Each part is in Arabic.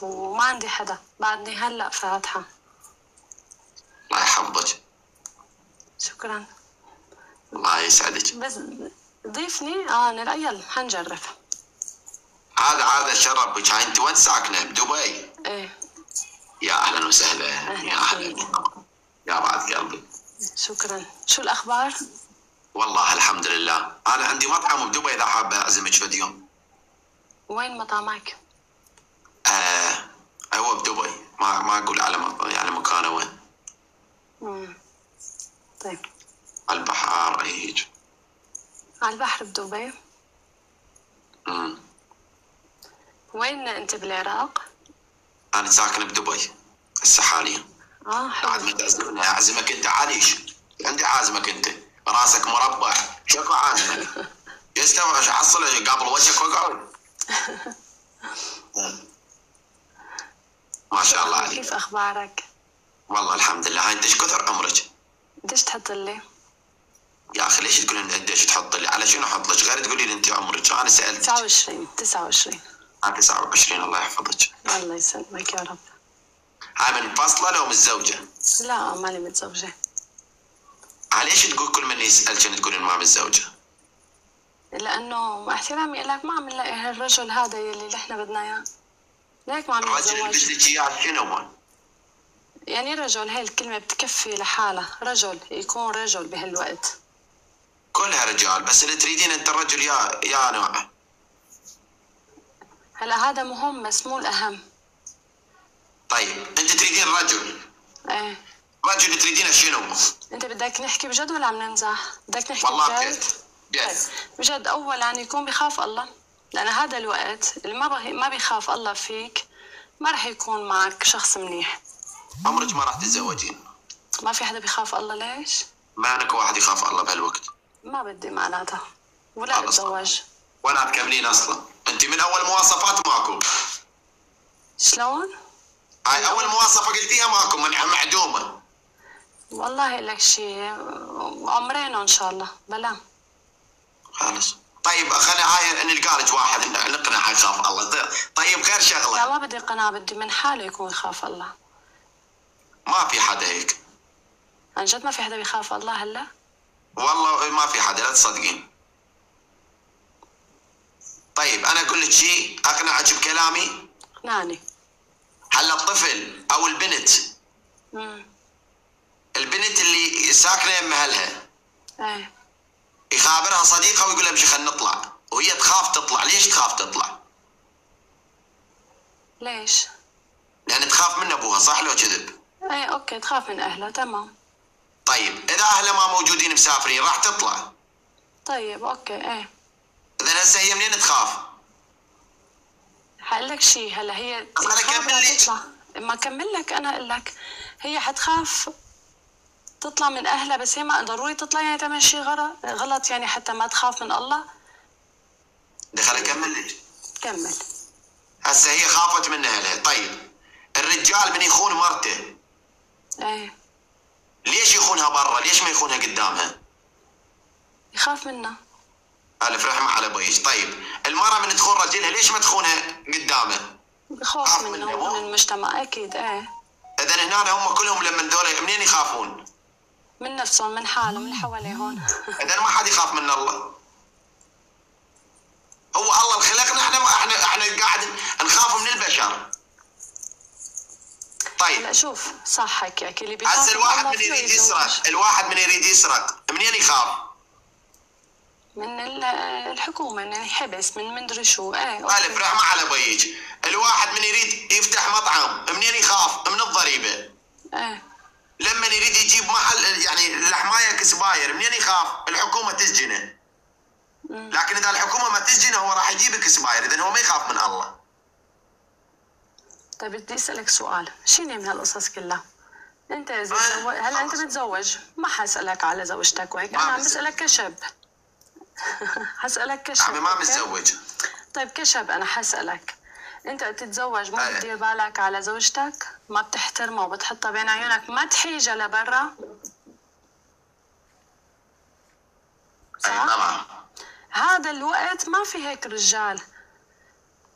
وما عندي حدا، بعدني هلأ فاتحة. الله يحفظك. شكرا. الله يسعدك. بس ضيفني يلا حنجرب. هذا شرف بك. هاي انت وين ساكنه؟ بدبي؟ ايه. يا اهلا وسهلا. يا اهلا. يا بعد قلبي. شكرا. شو الاخبار؟ والله الحمد لله. انا عندي مطعم بدبي اذا حابه اعزمك فد يوم. وين مطعمك؟ هو بدبي، ما اقول يعني مكانه وين. طيب. على البحر هيج. على البحر بدبي. وين انت بالعراق؟ انا ساكن بدبي هسه حاليا. حلو. بعد ما تعزمني اعزمك انت عاديش. عندي عازمك انت راسك مربع. شكو عازمك. يستوى حصل قبل وجهك واقعد. ما شاء الله عليك. كيف اخبارك؟ والله الحمد لله. هاي انت ايش كثر عمرك؟ قديش تحط لي؟ يا اخي ليش تقولين قديش تحط لي؟ على شنو احط لك؟ غير تقولي لي انت عمرك. انا سالتك. 29. 29. الله يحفظك. الله يسلمك يا رب. هاي منفصله لو متزوجه؟ لا ماني متزوجه. ليش تقول كل من يسالك تقولين ما متزوجه؟ لانه مع احترامي لك ما عم نلاقي هالرجل هذا يلي احنا بدنا اياه. ليك ما عم نتزوج. الرجل اللي بدك اياه شنو؟ يعني رجل، هاي الكلمة بتكفي لحالها. رجل يكون رجل بهالوقت. كلها رجال، بس اللي تريدين انت الرجل يا نوع. هلا هذا مهم بس مو الأهم. طيب انت تريدين رجل. ايه. رجل اللي تريدينه شنو؟ انت بدك نحكي بجد ولا عم نمزح؟ بدك نحكي والله بجد؟ بجد. طيب. بجد اولا يكون بخاف الله، لأن هذا الوقت اللي ما بيخاف الله فيك ما رح يكون معك شخص منيح. عمرك ما راح تتزوجين. ما في حدا بيخاف الله. ليش؟ ما انك واحد يخاف الله بهالوقت. ما بدي معناتها ولا اتزوج. ولا تكملين اصلا. انت من اول مواصفات ماكو. شلون؟ هاي اول مواصفه قلتيها ماكو، معدومه. والله لك شيء عمرين ان شاء الله بلا. خلاص. طيب خلينا هاي نلقى لك واحد نقنعه يخاف الله. طيب غير شغله. لا ما بدي قناعة، بدي من حاله يكون يخاف الله. ما في حدا هيك. عن جد ما في حدا بيخاف الله هلا؟ والله ما في حدا، لا تصدقين. طيب انا اقول لك شيء اقنعك بكلامي. اقنعني. هلا الطفل او البنت. البنت اللي ساكنه يم اهلها. ايه. يخابرها صديقه ويقول لها امشي خلينا نطلع، وهي تخاف تطلع. ليش تخاف تطلع؟ ليش؟ لان تخاف من ابوها، صح لو كذب؟ ايه اوكي، تخاف من اهلها، تمام. طيب اذا اهلها ما موجودين مسافرين راح تطلع. طيب اوكي ايه. اذا هسه هي منين تخاف؟ حقول لك شيء. هلا هي انا اكمل لك. ما اكمل لك، انا اقول لك هي حتخاف تطلع من اهلها، بس هي ما ضروري تطلع يعني تعمل شيء غلط يعني حتى ما تخاف من الله. دخل اكمل لك. كمل. هسه هي خافت من اهلها. طيب الرجال من يخون مرته. ايه. ليش يخونها برا؟ ليش ما يخونها قدامها؟ يخاف منها. ألف رحمة على بيش. طيب المرأة من تخون رجلها ليش ما تخونها قدامه؟ بخاف منه ومن المجتمع اكيد. ايه. اذا هنا هم كلهم لما ذولا منين يخافون؟ من نفسهم، من حالهم، من حواليهم. اذا ما حد يخاف من الله. هو الله اللي خلقنا، احنا قاعد نخاف من البشر. طيب لا شوف صح حكيك. اللي بيخاف هسه الواحد من يريد يسرق منين يخاف؟ من الحكومة انه يحبس من مدري شو. ايه. ألف رحمة على بيج. الواحد من يريد يفتح مطعم منين يخاف؟ من الضريبة. ايه. لما يريد يجيب محل يعني لحماية كسباير منين يخاف؟ الحكومة تسجنه. لكن اذا الحكومة ما تسجنه هو راح يجيب كسباير، اذا هو ما يخاف من الله. طيب بدي اسألك سؤال، شيني من هالقصص كلها؟ انت اذا هلا انت متزوج، ما حاسألك على زوجتك وهيك، انا عم بسألك كشاب. حسألك كشاب. عمي ما متزوج. طيب كشاب انا حسألك، انت تتزوج ما بتدير بالك على زوجتك؟ ما بتحترمها وبتحطها بين عيونك، ما تحيجها لبرا؟ صح؟ طبعا. هذا الوقت ما في هيك رجال.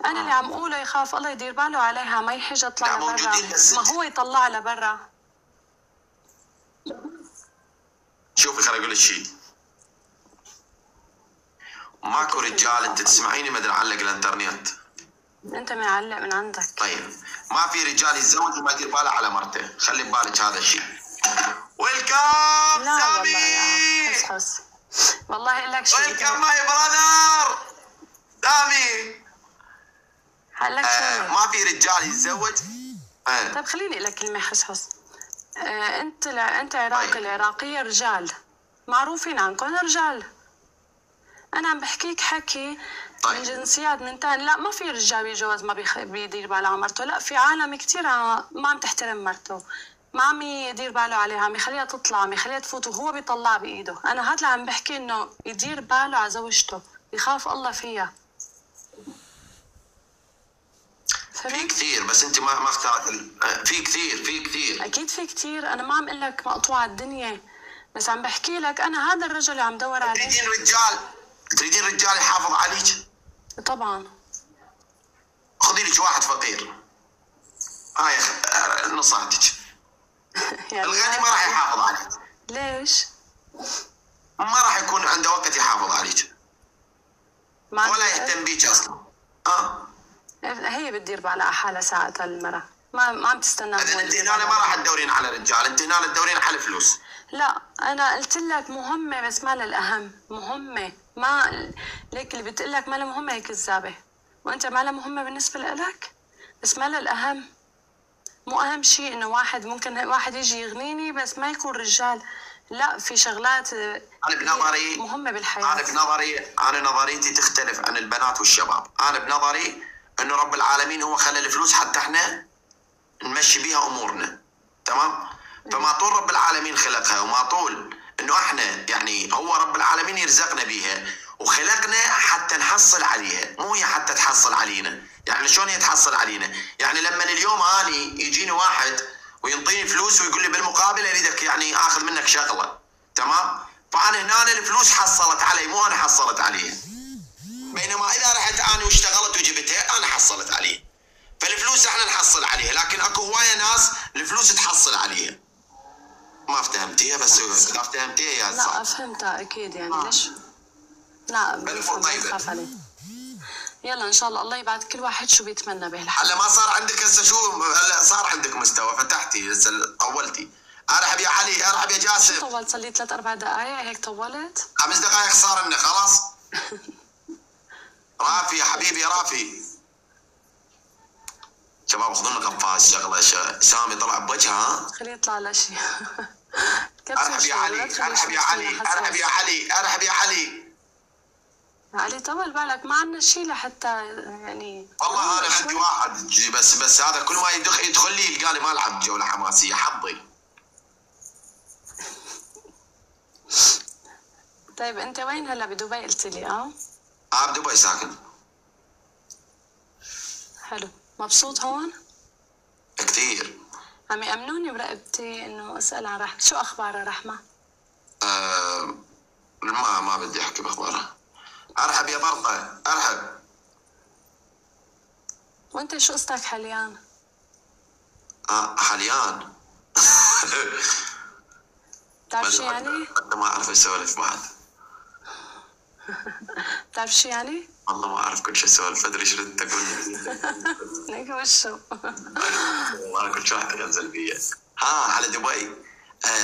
انا اللي عم اقوله يخاف الله يدير باله عليها، ما يحج يطلع لبرا، ما هو يطلع لبرا. شوفي خليني اقول لك شيء، ماكو رجال، انت تسمعيني ما ادري علق الانترنت. انت معلق من عندك. طيب ما في رجال يتزوج وما يدير باله على مرته، خلي ببالك هذا الشيء. ويلكم لا سامي. والله يا حس والله اقول لك شيء. ويلكم ماي براذر سامي. هقول لك شيء. ما في رجال يتزوج. طيب خليني اقول لك كلمه حس. انت عراقي، العراقيه رجال معروفين عنكم رجال. انا عم بحكيك حكي من جنسيات من تاني. لا ما في رجال بيتجوز ما بيدير باله على مرته. لا في عالم كتير ما عم تحترم مرته، ما عم يدير باله عليها، عم يخليها تطلع، عم يخليها تفوت وهو بيطلع بايده. انا هاد اللي عم بحكي انه يدير باله على زوجته، يخاف الله فيها. في كثير بس انت ما اخترت في كثير اكيد في كثير. انا ما عم اقول لك مقطوعه الدنيا، بس عم بحكي لك انا هذا الرجل اللي عم دور عليه. تريدين رجال يحافظ عليك؟ طبعا. خذي لك واحد فقير، هاي نصيحتك. الغني ما راح يحافظ عليك. ليش؟ ما راح يكون عنده وقت يحافظ عليك ولا يهتم بيك اصلا. هي بتدير بالها على حالها ساعتها المرأة، ما عم تستنى. انت هنا ما راح تدورين على رجال، انت هنا تدورين على فلوس. لا انا قلت لك مهمة بس ما للأهم. مهمة ما ليك اللي بتقول لك ما لها مهمة هي كذابة، وانت ما لها مهمة بالنسبة لك بس ما للأهم. مو أهم شيء إنه ممكن واحد يجي يغنيني بس ما يكون رجال. لا في شغلات أنا بنظري مهمة بالحياة. أنا نظريتي تختلف عن البنات والشباب. أنا بنظري إنه رب العالمين هو خلى الفلوس حتى إحنا نمشي بيها أمورنا، تمام؟ فما طول رب العالمين خلقها وما طول إنه إحنا يعني هو رب العالمين يرزقنا بيها وخلقنا حتى نحصل عليها، مو هي حتى تحصل علينا. يعني شلون هي تحصل علينا؟ يعني لما اليوم اني يجيني واحد وينطيني فلوس ويقول لي بالمقابل اريدك يعني اخذ منك شغله، تمام؟ فانا هنا الفلوس حصلت علي مو انا حصلت عليه. بينما اذا رحت انا واشتغلت وجبتها انا حصلت عليه. فالفلوس احنا نحصل عليها، لكن اكو هوايه ناس الفلوس تحصل عليها. ما افتهمتيها بس اذا افتهمتيها يا لا فهمتها اكيد. يعني ليش؟ لا بخاف عليه. يلا ان شاء الله الله يبعد كل واحد شو بيتمنى بهالحياة. هلا ما صار عندك هسه شو؟ هلا صار عندك مستوى، فتحتي هسه طولتي. ارحب يا علي، ارحب يا جاسم. شو طولت؟ صار لي 3-4 دقائق هيك طولت؟ 5 دقائق صار لنا خلاص. رافي يا حبيبي يا رافي. شباب خذوا لنا قفاز شغله سامي طلع بوجهها. خليه يطلع له شيء. ارحب يا علي، ارحب يا علي، ارحب يا علي، ارحب يا علي. علي طول بالك ما عندنا شيء لحتى يعني. والله انا عندي واحد بس هذا كل ما يدخل لي يلقى لي ما العب جوله حماسيه حظي. طيب انت وين هلا؟ بدبي قلت لي؟ بدبي ساكن. حلو. مبسوط هون؟ كثير. عم يأمنوني برقبتي انه اسال عن رحمه. شو اخبارها رحمه؟ ما بدي احكي باخبارها. ارحب يا برطه، ارحب. وانت شو قصتك حاليا؟ حاليا بتعرف شو يعني؟ انا ما اعرف اسولف بعد. بتعرف شو يعني؟ والله ما اعرف كل شيء اسولف، ادري شو بدك تقول ليك وشو؟ والله كل شيء راح انزل بيه. على دبي.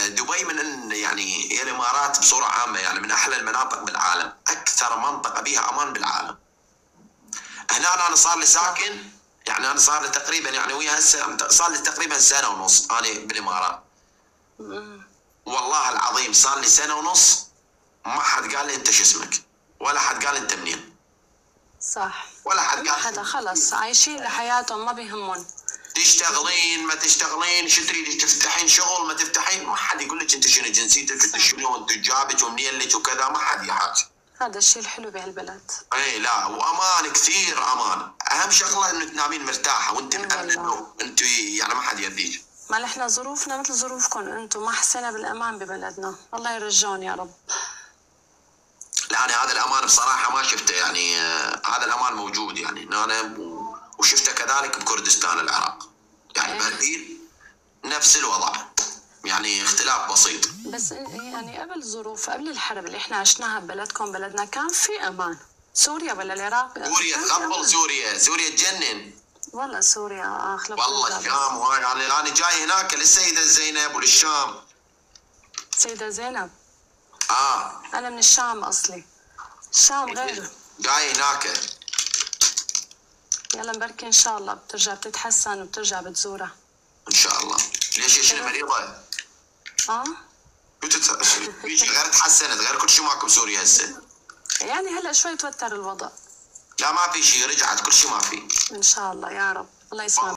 دبي من يعني هي الامارات بصوره عامه يعني من احلى المناطق بالعالم، اكثر منطقه بها امان بالعالم. هنا انا صار لي ساكن، يعني انا صار لي تقريبا يعني ويا هسه صار لي تقريبا 1.5 سنة انا بالامارات. والله العظيم صار لي 1.5 سنة ما حد قال لي انت شو اسمك، ولا حد قال انت منين. صح. ولا حد قال. حدا خلص عايشين لحياتهم ما بيهمون. تشتغلين ما تشتغلين، شو تريدي تفتحين شغل ما تفتحين، ما حد يقول لك انت شنو جنسيتك انت شنو وانت جابك ومنين لك وكذا، ما حد يحاج. هذا الشيء الحلو بهالبلد. اي لا وامان كثير امان. اهم شغله انه تنامين مرتاحه وانت مأمنه انت يعني ما حد يأذيك. ما نحن ظروفنا مثل ظروفكم انتم، ما حسينا بالامان ببلدنا. الله يرجعون يا رب. لا انا هذا الامان بصراحه ما شفته، يعني هذا الامان موجود، يعني انا وشفته كذلك بكردستان العراق، يعني باربيل نفس الوضع، يعني اختلاف بسيط. بس يعني قبل ظروف، قبل الحرب اللي احنا عشناها ببلدكم بلدنا كان في امان. سوريا ولا العراق؟ سوريا تغفل، سوريا تجنن والله. سوريا اخلق والله. الشام يعني انا جاي هناك للسيده زينب وللشام. سيدة زينب؟ اه انا من الشام اصلي. الشام غير. جاي هناك. يلا بركي ان شاء الله بترجع بتتحسن وبترجع بتزورها ان شاء الله. ليش هي مريضه؟ غير تحسنت، غير كل شيء ماكو بسوريا هسه. يعني هلا شوي توتر الوضع. لا ما في شيء، رجعت كل شيء ما في. ان شاء الله يا رب. الله يسلمك.